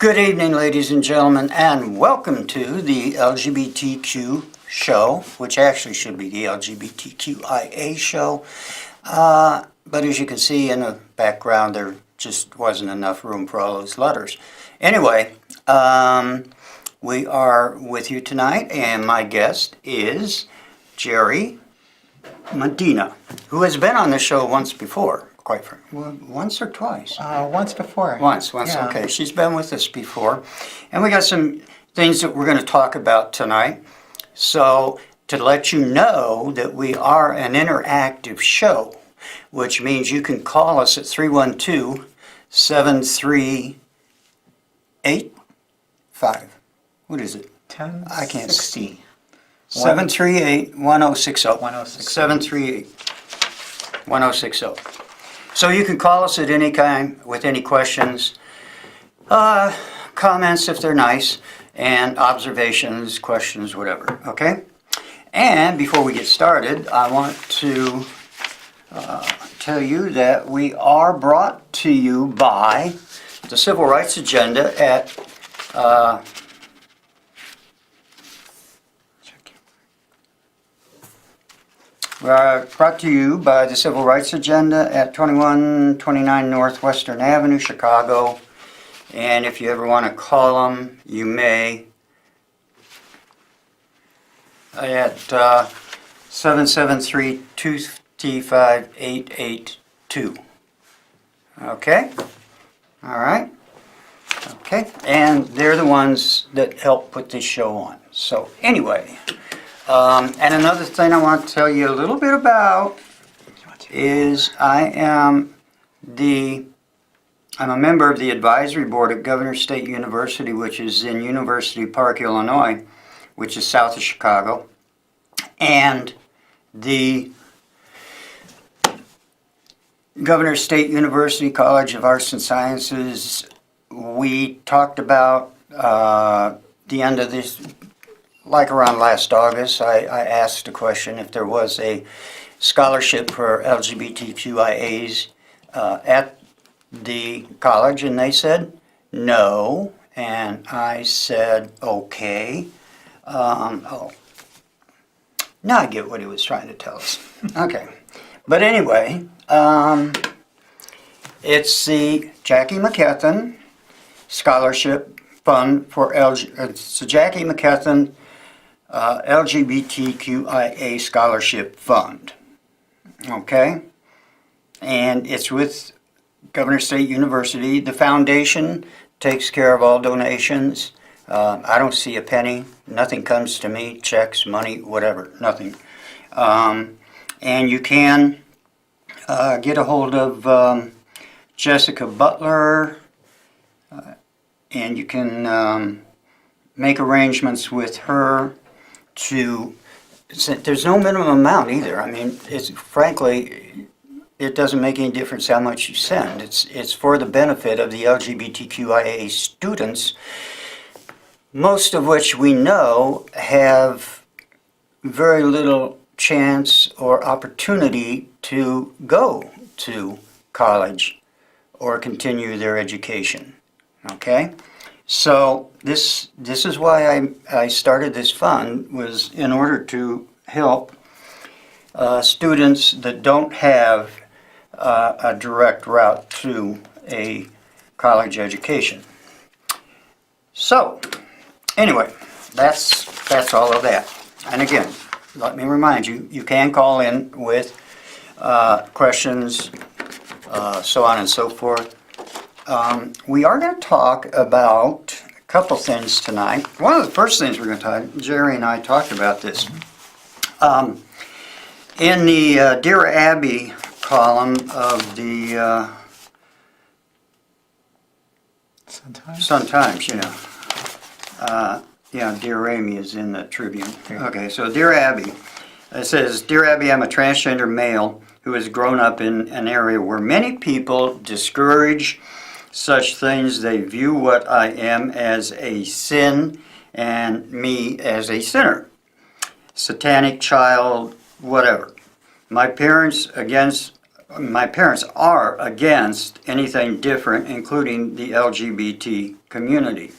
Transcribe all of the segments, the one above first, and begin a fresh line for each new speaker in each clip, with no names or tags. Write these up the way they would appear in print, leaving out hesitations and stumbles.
Good evening, ladies and gentlemen, and welcome to the LGBTQ show, which actually should be the LGBTQIA show. But as you can see in the background, there just wasn't enough room for all those letters. Anyway, we are with you tonight, and my guest is Jerry Medina, who has been on the show once before. Quite frankly, once or twice?
Once before.
Once,
Yeah.
okay. She's been with us before. And we got some things that we're going to talk about tonight. So, to let you know that we are an interactive show, which means you can call us at 312-738-5. What is it?
10.
I can't see. 738-1060.
1060.
738-1060. So you can call us at any time with any questions, comments if they're nice, and observations, questions, whatever, okay? And before we get started, I want to tell you that we are brought to you by the Civil Rights Agenda at We are brought to you by the Civil Rights Agenda at 2129 Northwestern Avenue, Chicago. And if you ever want to call them, you may at 773-235-882. Okay? All right? Okay. And they're the ones that help put this show on. So anyway. And another thing I want to tell you a little bit about is I'm a member of the advisory board at Governor State University, which is in University Park, Illinois, which is south of Chicago. And the Governor State University College of Arts and Sciences, we talked about the end of this. Like around last August, I asked a question if there was a scholarship for LGBTQIAs at the college, and they said no. And I said, okay. Now I get what he was trying to tell us. Okay. But anyway, it's the Jackie McKethan Scholarship Fund for it's the Jackie McKethan LGBTQIA Scholarship Fund. Okay? And it's with Governor State University. The foundation takes care of all donations. I don't see a penny. Nothing comes to me. Checks, money, whatever. Nothing. And you can get a hold of Jessica Butler, and you can make arrangements with her to, there's no minimum amount either. I mean, frankly, it doesn't make any difference how much you send. It's for the benefit of the LGBTQIA students, most of which we know have very little chance or opportunity to go to college or continue their education. Okay? So this is why I started this fund, was in order to help students that don't have a direct route to a college education. So anyway, that's all of that. And again, let me remind you, you can call in with questions, so on and so forth. We are going to talk about a couple things tonight. One of the first things we're going to talk, Jerry and I talked about this. In the Dear Abby column of the Sun-Times, you know. Yeah, Dear Amy is in the Tribune. Okay, so Dear Abby. It says, Dear Abby, I'm a transgender male who has grown up in an area where many people discourage such things. They view what I am as a sin and me as a sinner. Satanic child, whatever. My parents are against anything different, including the LGBT community.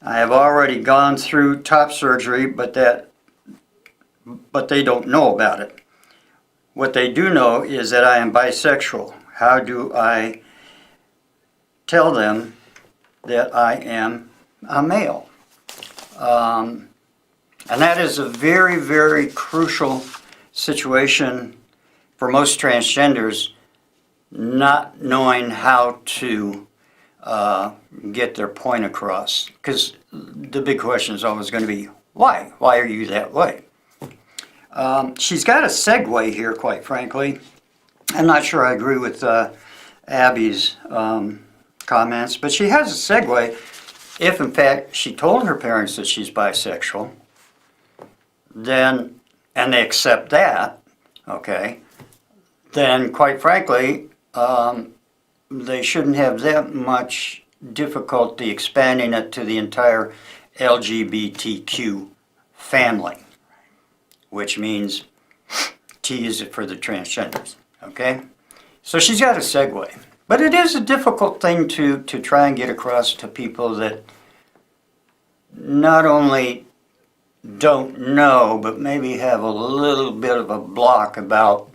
I have already gone through top surgery, but they don't know about it. What they do know is that I am bisexual. How do I tell them that I am a male? And that is a very, very crucial situation for most transgenders, not knowing how to get their point across. Because the big question is always going to be, why? Why are you that way? She's got a segue here, quite frankly. I'm not sure I agree with Abby's comments, but she has a segue. If, in fact, she told her parents that she's bisexual, then, and they accept that, okay, then, quite frankly, they shouldn't have that much difficulty expanding it to the entire LGBTQ family, which means T is for the transgenders, okay? So she's got a segue. But it is a difficult thing to try and get across to people that not only don't know, but maybe have a little bit of a block about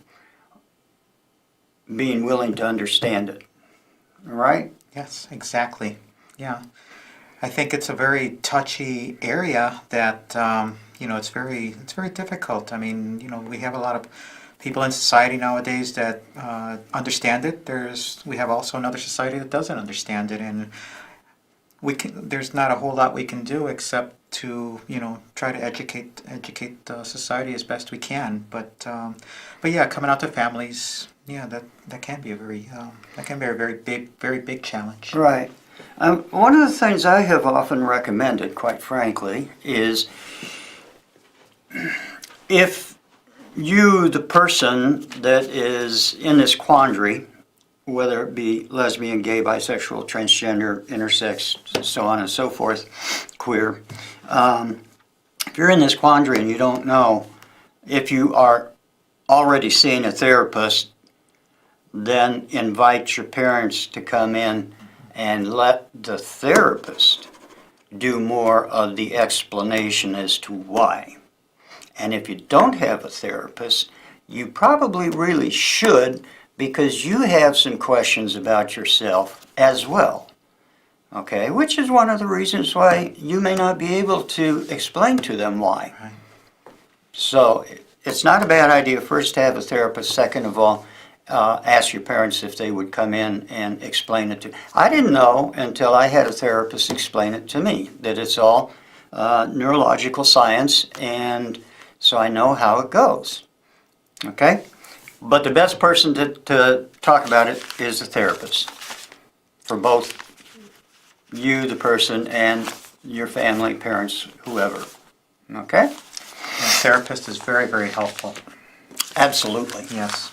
being willing to understand it. Right?
Yes, exactly. Yeah. I think it's a very touchy area that, it's very difficult. I mean, we have a lot of people in society nowadays that understand it. We have also another society that doesn't understand it, and there's not a whole lot we can do except to try to educate the society as best we can. But yeah, coming out to families, yeah, that can be a very very big challenge.
Right. One of the things I have often recommended, quite frankly, is if you, the person that is in this quandary, whether it be lesbian, gay, bisexual, transgender, intersex, so on and so forth, queer, if you're in this quandary and you don't know if you are already seeing a therapist, then invite your parents to come in and let the therapist do more of the explanation as to why. And if you don't have a therapist, you probably really should, because you have some questions about yourself as well. Okay, which is one of the reasons why you may not be able to explain to them why.
Right.
So it's not a bad idea first to have a therapist. Second of all, ask your parents if they would come in and explain it to you. I didn't know until I had a therapist explain it to me, that it's all neurological science, and so I know how it goes. Okay? But the best person to talk about it is the therapist, for both you, the person, and your family, parents, whoever. Okay?
Yeah, therapist is very, very helpful.
Absolutely.
Yes.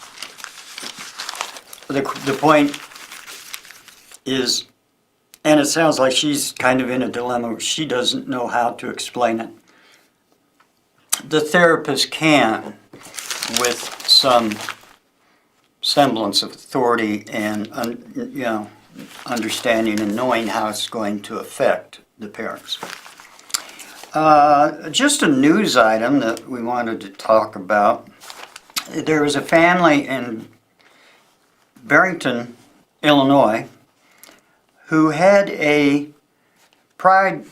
The point is, and it sounds like she's kind of in a dilemma, she doesn't know how to explain it. The therapist can, with some semblance of authority and understanding and knowing how it's going to affect the parents. Just a news item that we wanted to talk about. There was a family in Barrington, Illinois, who had a pride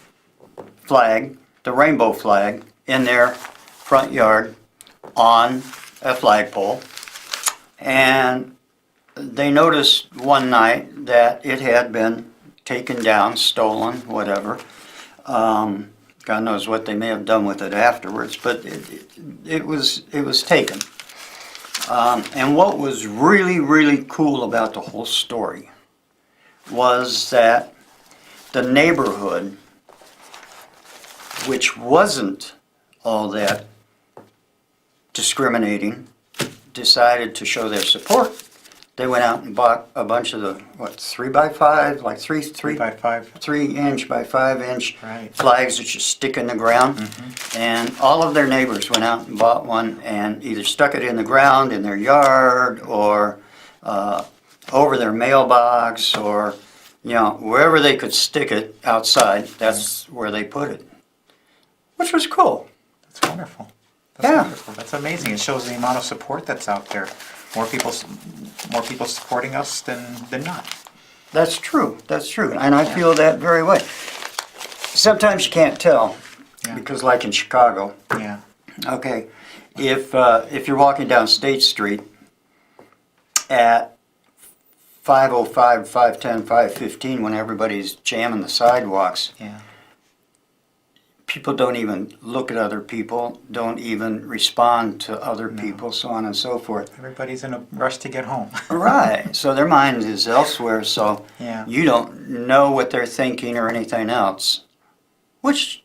flag, the rainbow flag, in their front yard on a flagpole. And they noticed one night that it had been taken down, stolen, whatever. God knows what they may have done with it afterwards, but it was taken. And what was really, really cool about the whole story was that the neighborhood, which wasn't all that discriminating, decided to show their support. They went out and bought a bunch of the, 3x5, like
3 by 5.
3-inch by 5-inch
Right.
flags that you stick in the ground. Mm-hmm. And all of their neighbors went out and bought one and either stuck it in the ground in their yard or over their mailbox or You know, wherever they could stick it outside, that's where they put it, which was cool.
That's wonderful. That's
Yeah.
wonderful. That's amazing. It shows the amount of support that's out there. More people supporting us than not.
That's true. That's true. And I feel that very way. Sometimes you can't tell
Yeah.
because, like in Chicago,
Yeah.
okay, if you're walking down State Street at 5:05, 5:10, 5:15, when everybody's jamming the sidewalks,
Yeah.
people don't even look at other people, don't even respond to other people, so on and so forth.
Everybody's in a rush to get home.
Right. So their mind is elsewhere, so
Yeah.
you don't know what they're thinking or anything else, which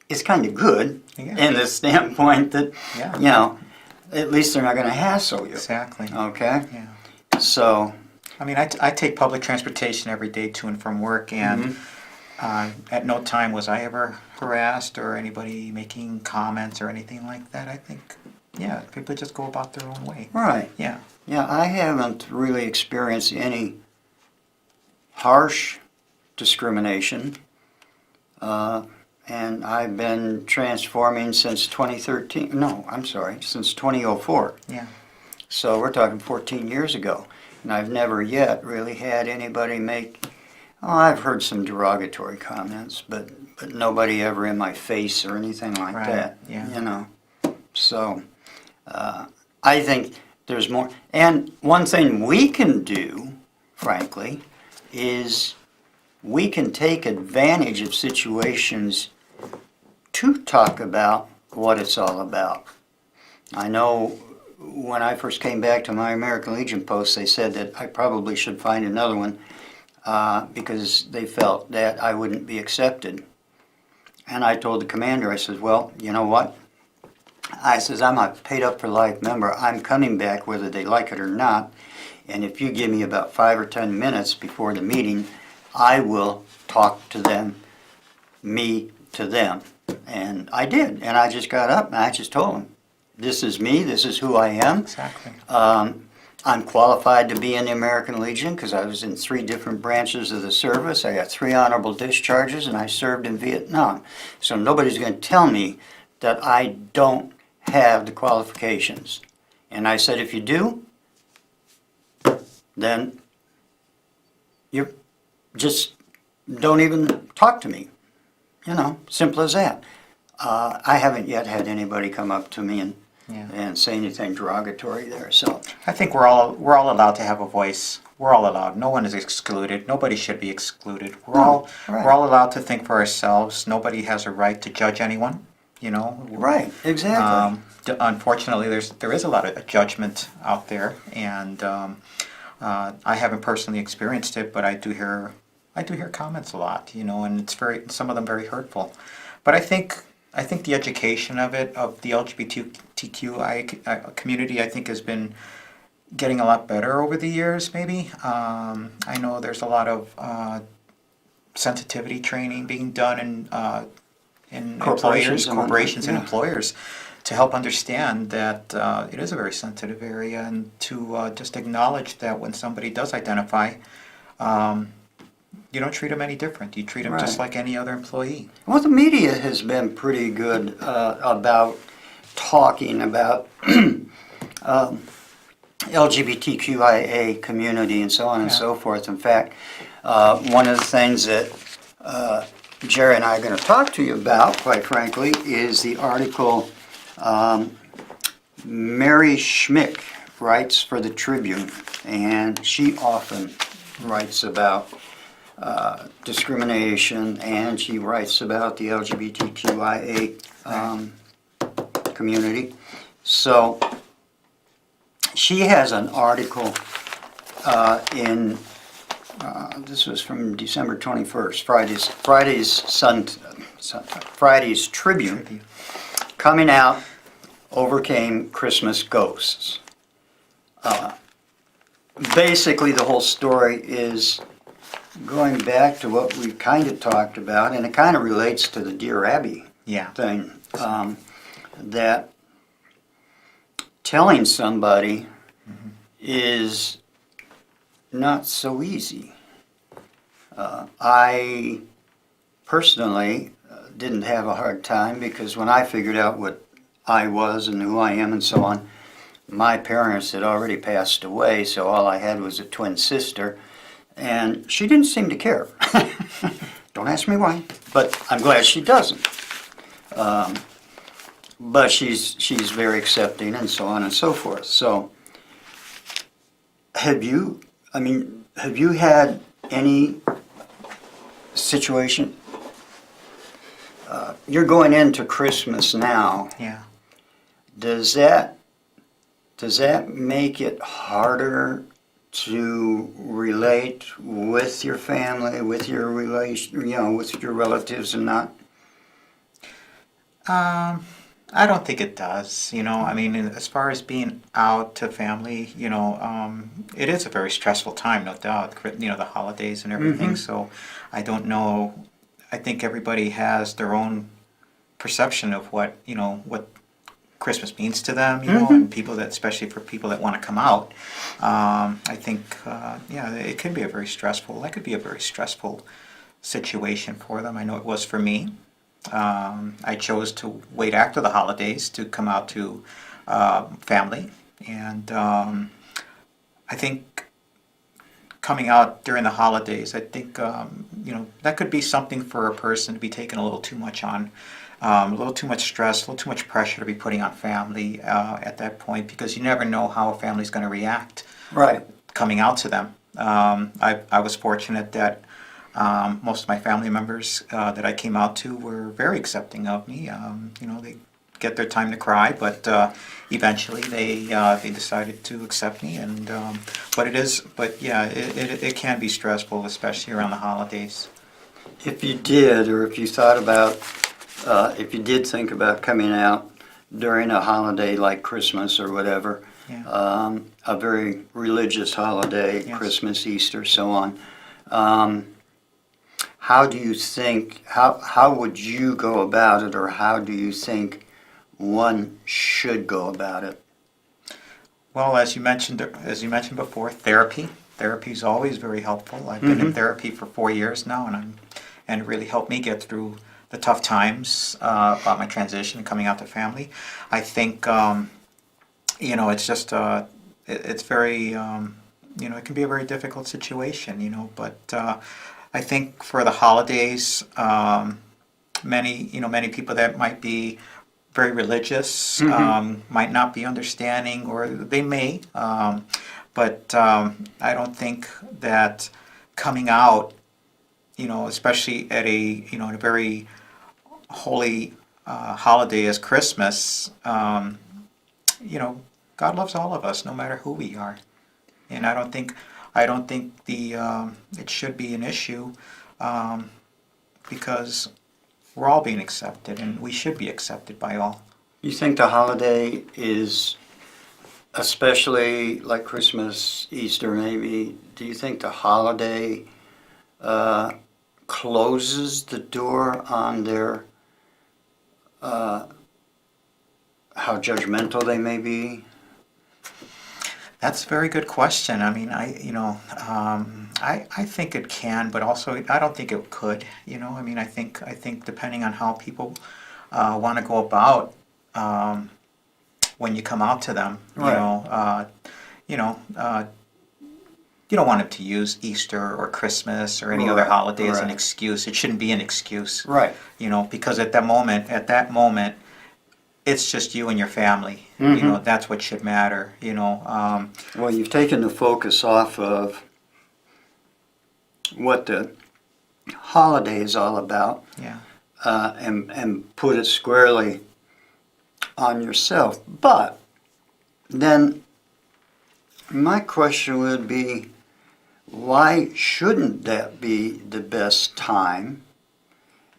is kind of good
Yeah.
in the standpoint that,
Yeah.
you know, at least they're not going to hassle you.
Exactly.
Okay?
Yeah.
So,
I mean, I take public transportation every day to and from work, and at no time was I ever harassed or anybody making comments or anything like that. I think, yeah, people just go about their own way.
right.
Yeah.
Yeah, I haven't really experienced any harsh discrimination. And I've been transforming since 2013. No, I'm sorry, since 2004.
Yeah.
So we're talking 14 years ago. And I've never yet really had anybody make, oh, I've heard some derogatory comments, but nobody ever in my face or anything like
Right,
that.
yeah.
You know. So I think there's more. And one thing we can do, frankly, is we can take advantage of situations to talk about what it's all about. I know when I first came back to my American Legion post, they said that I probably should find another one because they felt that I wouldn't be accepted. And I told the commander, I said, well, you know what? I says, I'm a paid up for life member. I'm coming back whether they like it or not. And if you give me about 5 or 10 minutes before the meeting, I will talk to them, me to them. And I did. And I just got up and I just told them, this is me, this is who I am.
Exactly.
I'm qualified to be in the American Legion because I was in 3 different branches of the service. I got 3 honorable discharges and I served in Vietnam. So nobody's going to tell me that I don't have the qualifications. And I said, if you do, then you just don't even talk to me. You know, simple as that. I haven't yet had anybody come up to me and say anything derogatory there. So
I think we're all allowed to have a voice. We're all allowed. No one is excluded. Nobody should be excluded. We're all allowed to think for ourselves. Nobody has a right to judge anyone. You know.
right, exactly.
Unfortunately, there is a lot of judgment out there, and I haven't personally experienced it, but I do hear comments a lot. You know, and it's some of them very hurtful. But I think the education of the LGBTQI community, I think, has been getting a lot better over the years, maybe. I know there's a lot of sensitivity training being done in
Corporations
corporations and
yeah.
employers to help understand that it is a very sensitive area, and to just acknowledge that when somebody does identify, you don't treat them any different. You treat them just
Right.
like any other employee.
Well, the media has been pretty good about talking about LGBTQIA community and so on and
Yeah.
so forth. In fact, one of the things that Jerry and I are going to talk to you about, quite frankly, is the article Mary Schmick writes for the Tribune, and she often writes about discrimination, and she writes about the LGBTQIA community. So she has an article in this was from December 21st, Friday's Tribune, coming out, overcame Christmas ghosts. Basically, the whole story is going back to what we kind of talked about, and it kind of relates to the Dear Abby
Yeah.
thing, that telling somebody is not so easy. I personally didn't have a hard time because when I figured out what I was and who I am and so on, my parents had already passed away, so all I had was a twin sister, and she didn't seem to care. Don't ask me why, but I'm glad she doesn't. But she's very accepting and so on and so forth. So, have you had any situation? You're going into Christmas now.
Yeah.
Does that make it harder to relate with your family, with your with your relatives and not?
I don't think it does. I mean, as far as being out to family, it is a very stressful time, no doubt. The holidays and everything.
Mhm.
So, I don't know. I think everybody has their own perception of what Christmas means to them, and people that, especially for people that want to come out. I think, it could be that could be a very stressful situation for them. I know it was for me. I chose to wait after the holidays to come out to family, and I think coming out during the holidays, I think that could be something for a person to be taking a little too much on, a little too much stress, a little too much pressure to be putting on family at that point, because you never know how a family's going to react
Right.
coming out to them. I was fortunate that most of my family members that I came out to were very accepting of me. They get their time to cry, but eventually they decided to accept me. And it can be stressful, especially around the holidays.
If you did, or if you thought about, if you did think about coming out during a holiday like Christmas or whatever,
Yeah.
a very religious holiday,
Yes.
Christmas, Easter, so on. How do you think, how would you go about it, or how do you think one should go about it?
Well, as you mentioned before, therapy. Therapy is always very helpful. I've been in therapy for 4 years now, and it really helped me get through the tough times about my transition and coming out to family. I think it's just it's very it can be a very difficult situation, but I think for the holidays, many people that might be very religious might not be understanding, or they may, but I don't think that coming out, especially at in a very holy holiday as Christmas, God loves all of us, no matter who we are, and I don't think it should be an issue, because we're all being accepted, and we should be accepted by all.
You think the holiday is, especially like Christmas, Easter maybe, do you think the holiday closes the door on their, how judgmental they may be?
That's a very good question. I mean, I think it can, but also I don't think it could. I mean, I think depending on how people want to go about when you come out to them,
Right.
you don't want them to use Easter or Christmas or any other
Right,
holiday as an
right.
excuse. It shouldn't be an excuse,
Right.
because at that moment, it's just you and your family. That's what should matter.
Well, you've taken the focus off of what the holiday is all about,
Yeah.
and put it squarely on yourself. But then my question would be, why shouldn't that be the best time?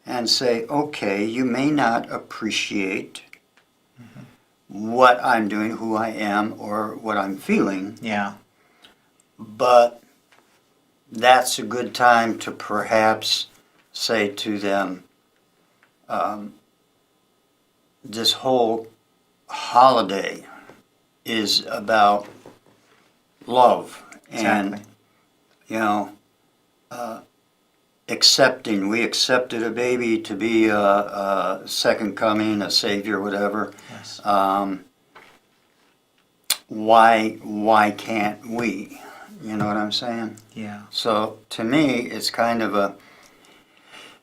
And say, okay, you may not appreciate what I'm doing, who I am, or what I'm feeling,
Yeah.
but that's a good time to perhaps say to them, this whole holiday is about love.
Exactly.
And, accepting. We accepted a baby to be a second coming, a savior, whatever.
Yes.
Why can't we? You know what I'm saying?
Yeah.
So to me, it's kind of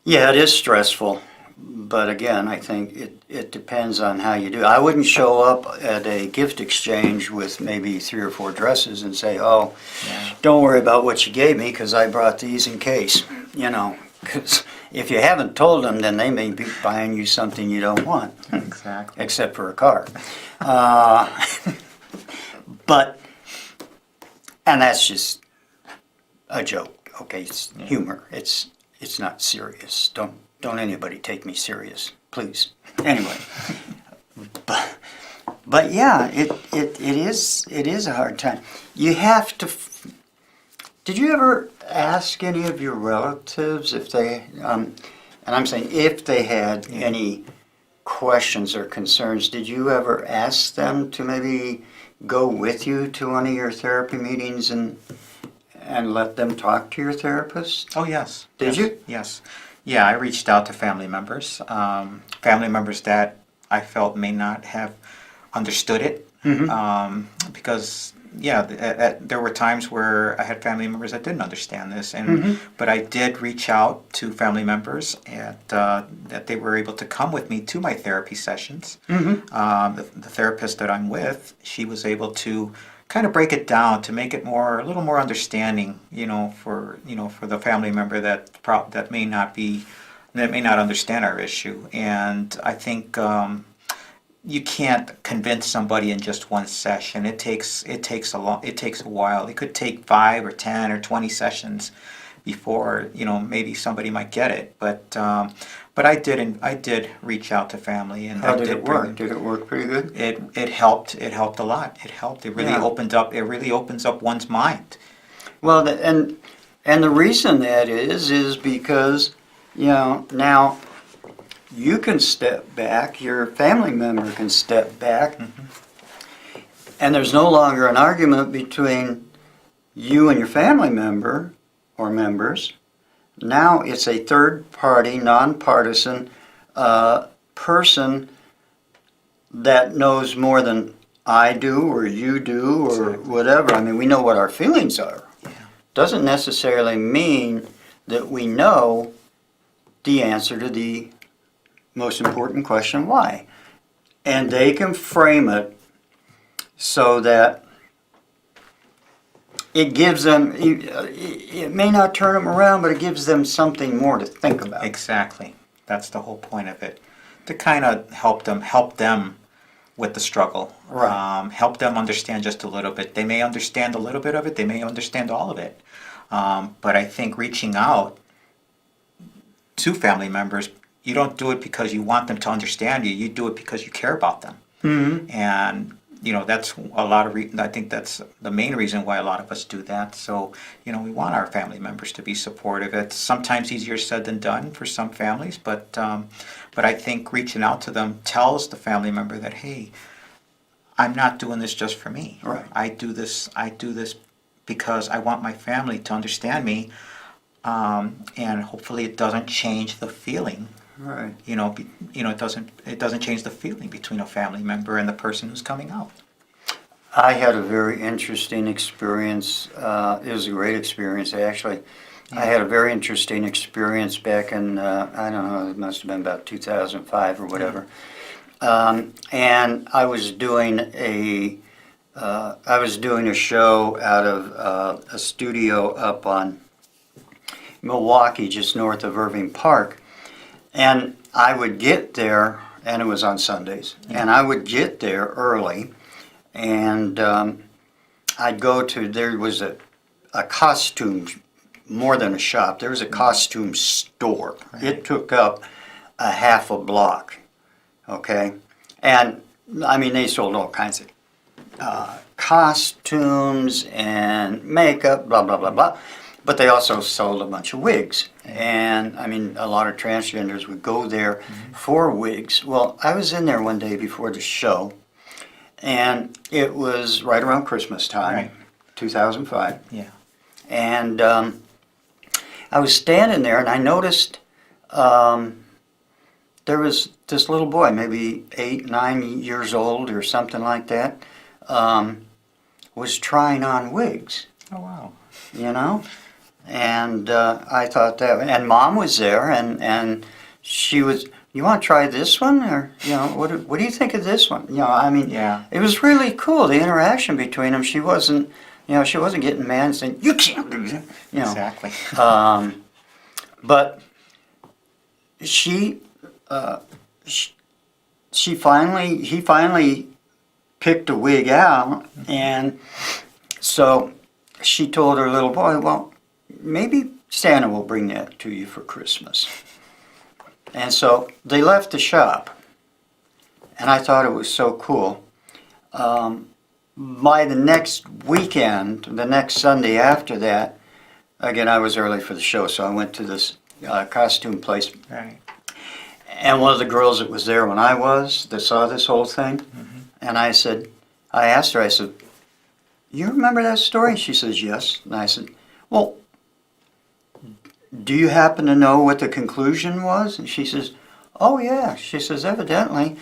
yeah, it is stressful. But again, I think it depends on how you do. I wouldn't show up at a gift exchange with maybe 3 or 4 dresses and say, oh,
Yeah.
don't worry about what you gave me because I brought these in case, you know. Because if you haven't told them, then they may be buying you something you don't want,
Exactly.
except for a car. But, and that's just a joke, okay? It's humor. It's not serious. Don't anybody take me serious, please. Anyway, but yeah, it is a hard time. You have to. Did you ever ask any of your relatives if they, and I'm saying if they had any questions or concerns? Did you ever ask them to maybe go with you to one of your therapy meetings and let them talk to your therapist?
Oh, yes.
Did
Yes.
you?
Yes. Yeah, I reached out to family members that I felt may not have understood it. Because, yeah, there were times where I had family members that didn't understand this. But I did reach out to family members that they were able to come with me to my therapy sessions. The therapist that I'm with, she was able to kind of break it down to make it a little more understanding, for the family member that may not understand our issue. And I think you can't convince somebody in just one session. It takes a while. It could take 5 or 10 or 20 sessions before maybe somebody might get it. But I did reach out to family, and
How
I
did
did
it
bring
work? Did it work pretty good?
it helped. It helped a lot. It helped. It really
Yeah.
It really opens up one's mind.
Well, and the reason that is because, now you can step back, your family member can step back, and there's no longer an argument between you and your family member or members. Now it's a third party, nonpartisan person that knows more than I do or you do or
Exactly.
whatever. I mean, we know what our feelings are.
Yeah.
Doesn't necessarily mean that we know the answer to the most important question, why? And they can frame it so that it gives them, it may not turn them around, but it gives them something more to think about.
Exactly. That's the whole point of it. To kind of help them with the struggle.
Right.
Help them understand just a little bit. They may understand a little bit of it. They may understand all of it. But I think reaching out to family members, you don't do it because you want them to understand you. You do it because you care about them. And that's a lot of I think that's the main reason why a lot of us do that. So we want our family members to be supportive. It's sometimes easier said than done for some families, but I think reaching out to them tells the family member that, hey, I'm not doing this just for me.
Right.
I do this because I want my family to understand me, and hopefully it doesn't change the feeling.
Right.
It doesn't change the feeling between a family member and the person who's coming out.
I had a very interesting experience. It was a great experience, actually. I had a very interesting experience back in, I don't know, it must have been about 2005 or whatever. And I was doing a show out of a studio up on Milwaukee, just north of Irving Park. And I would get there, and it was on Sundays, and I would get there early, and I'd go to, there was a costume, more than a shop, there was a costume store.
Right.
It took up a half a block, okay? And, I mean, they sold all kinds of costumes and makeup, blah, blah, blah, blah. But they also sold a bunch of wigs. And, I mean, a lot of transgenders would go there for wigs. Well, I was in there one day before the show, and it was right around Christmas time,
Right.
2005.
Yeah.
And I was standing there and I noticed there was this little boy, maybe 8, 9 years old or something like that, was trying on wigs,
Oh, wow.
you know? And I thought that, and Mom was there, and she was, you want to try this one? Or, you know, what do you think of this one? You know, I mean,
Yeah.
it was really cool, the interaction between them. She wasn't, you know, she wasn't getting mad and saying, you can't do that, you know.
Exactly.
But he finally picked a wig out, and so she told her little boy, well, maybe Santa will bring that to you for Christmas. And so they left the shop, and I thought it was so cool. By the next weekend, the next Sunday after that, again, I was early for the show, so I went to this costume place.
Right.
And one of the girls that was there when I was, that saw this whole thing, and I asked her, I said, you remember that story? She says, yes. And I said, well, do you happen to know what the conclusion was? And she says, oh yeah. She says, evidently,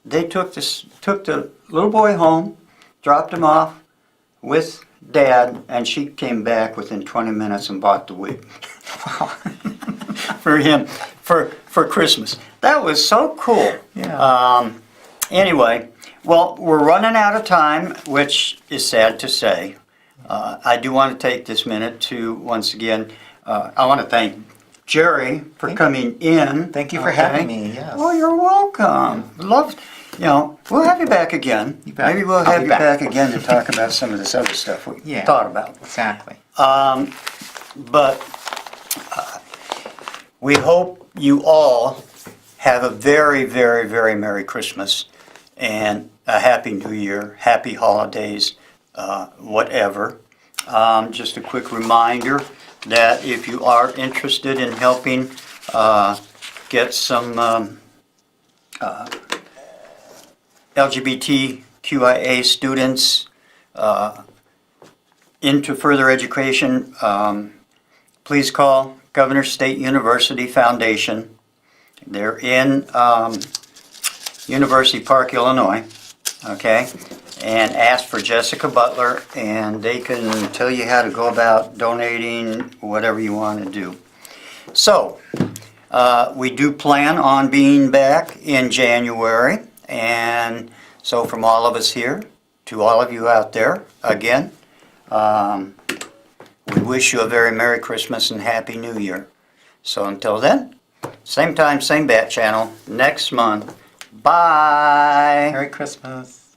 they took the little boy home, dropped him off with Dad, and she came back within 20 minutes and bought the wig.
Wow.
For him, for Christmas. That was so cool.
Yeah.
Anyway, well, we're running out of time, which is sad to say. I do want to take this minute to, once again, I want to thank Jerry for coming in.
Thank you for
okay?
having me, yes.
Oh, you're welcome. Love, you know, we'll have you back again.
You bet.
Maybe we'll
I'll
have
be
you
back.
back again to talk about some of this other stuff we
Yeah.
thought about.
Exactly.
But we hope you all have a very, very, very Merry Christmas and a Happy New Year, Happy Holidays, whatever. Just a quick reminder that if you are interested in helping get some LGBTQIA students into further education, please call Governor State University Foundation. They're in University Park, Illinois, okay? And ask for Jessica Butler, and they can tell you how to go about donating whatever you want to do. So, we do plan on being back in January, and so from all of us here to all of you out there, again, we wish you a very Merry Christmas and Happy New Year. So until then, same time, same bat channel, next month. Bye.
Merry Christmas.